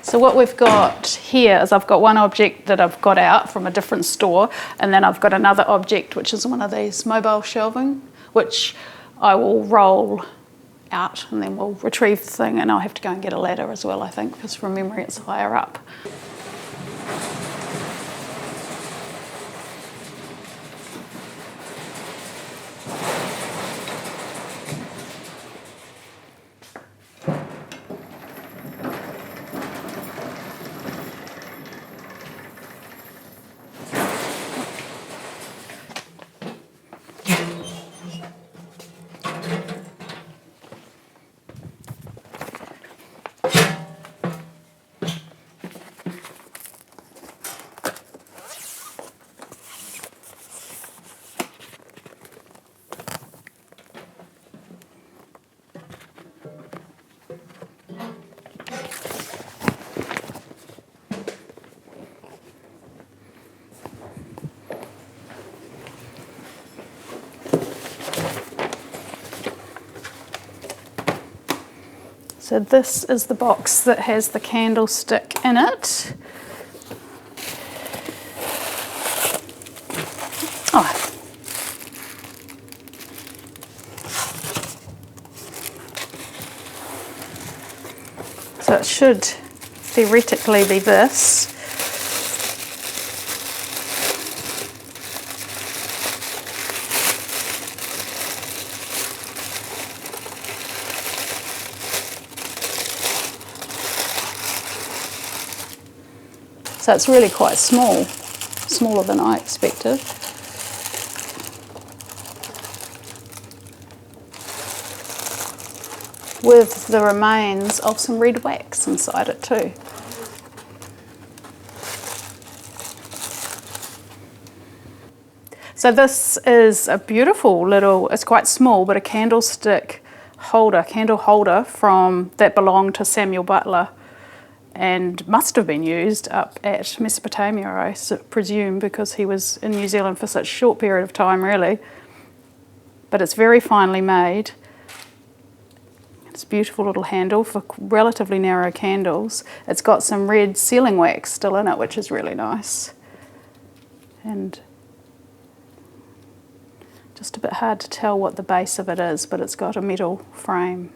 So what we've got here is I've got one object that I've got out from a different store, and then I've got another object which is one of these mobile shelving, which I will roll out and then we'll retrieve the thing, and I'll have to go and get a ladder as well, I think, because from memory it's higher up. So this is the box that has the candlestick in it. Oh. So it should theoretically be this. So it's really quite small, smaller than I expected. With the remains of some red wax inside it too. So this is a beautiful little, it's quite small, but a candlestick holder, candle holder that belonged to Samuel Butler, and must have been used up at Mesopotamia, I presume, because he was in New Zealand for such a short period of time, really. But it's very finely made. It's a beautiful little handle for relatively narrow candles. It's got some red sealing wax still in it, which is really nice. And just a bit hard to tell what the base of it is, but it's got a metal frame.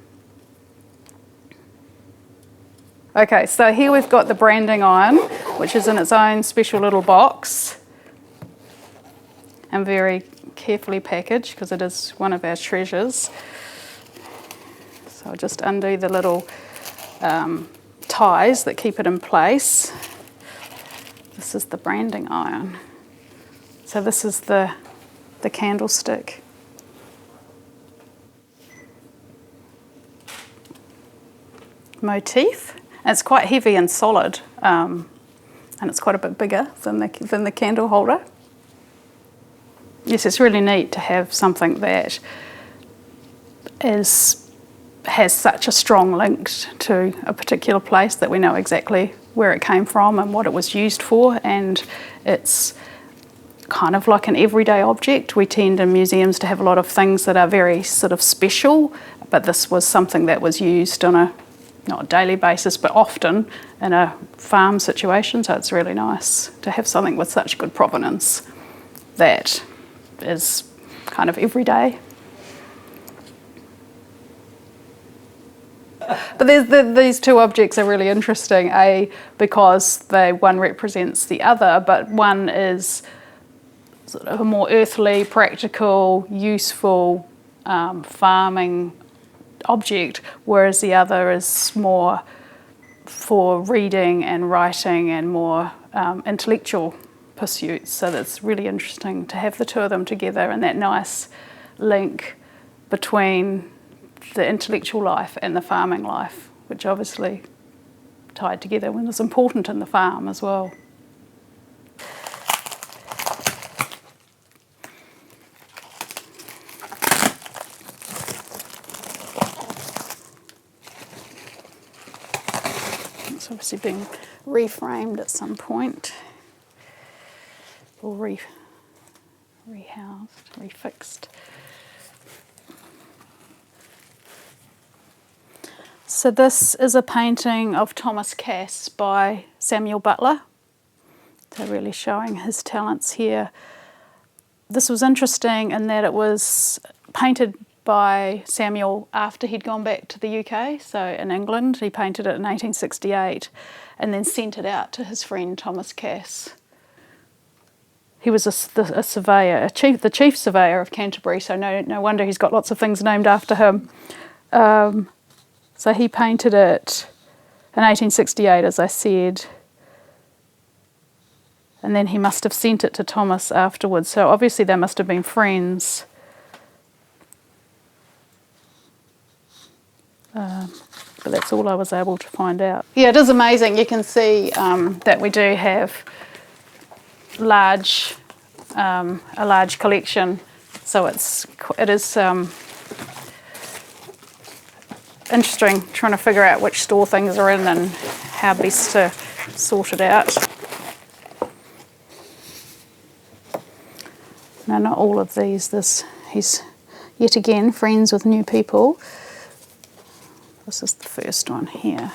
Okay, so here we've got the branding iron, which is in its own special little box and very carefully packaged because it is one of our treasures. So I'll just undo the little ties that keep it in place. This is the branding iron. So this is the candlestick. Motif. And it's quite heavy and solid, and it's quite a bit bigger than the candle holder. Yes, it's really neat to have something that has such a strong link to a particular place that we know exactly where it came from and what it was used for, and it's kind of like an everyday object. We tend in museums to have a lot of things that are very sort of special, but this was something that was used on a not a daily basis, but often in a farm situation, so it's really nice to have something with such good provenance that is kind of everyday. But these two objects are really interesting, because one represents the other, but one is sort of a more earthly, practical, useful farming object, whereas the other is more for reading and writing and more intellectual pursuits. So that's really interesting to have the two of them together and that nice link between the intellectual life and the farming life, which obviously tied together when it's important in the farm as well. It's obviously being reframed at some point, or rehoused, refixed. So this is a painting of Thomas Cass by Samuel Butler. So really showing his talents here. This was interesting in that it was painted by Samuel after he'd gone back to the UK. So in England, he painted it in 1868 and then sent it out to his friend Thomas Cass. He was a surveyor, the chief surveyor of Canterbury, so no wonder he's got lots of things named after him. So he painted it in 1868, as I said, and then he must have sent it to Thomas afterwards. So obviously they must have been friends. But that's all I was able to find out. Yeah, it is amazing. You can see that we do have a large collection. So it is interesting trying to figure out which store things are in and how best to sort it out. No, not all of these. He's yet again friends with new people. This is the first one here.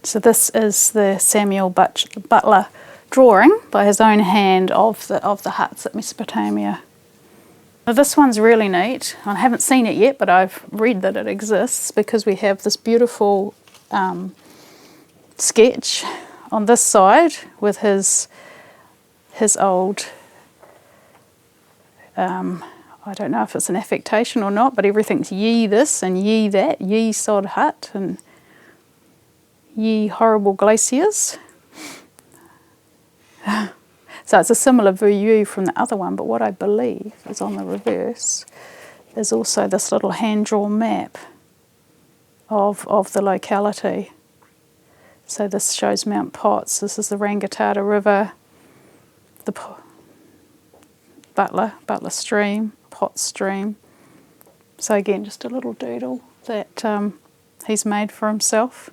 So this is the Samuel Butler drawing by his own hand of the huts at Mesopotamia. Now this one's really neat. I haven't seen it yet, but I've read that it exists because we have this beautiful sketch on this side with his old, I don't know if it's an affectation or not, but everything's ye this and ye that, ye sod hut and ye horrible glaciers. So it's a similar view from the other one, but what I believe is on the reverse is also this little hand-drawn map of the locality. So this shows Mount Potts, this is the Rangitata River, the Butler Stream, Potts Stream. So again, just a little doodle that he's made for himself.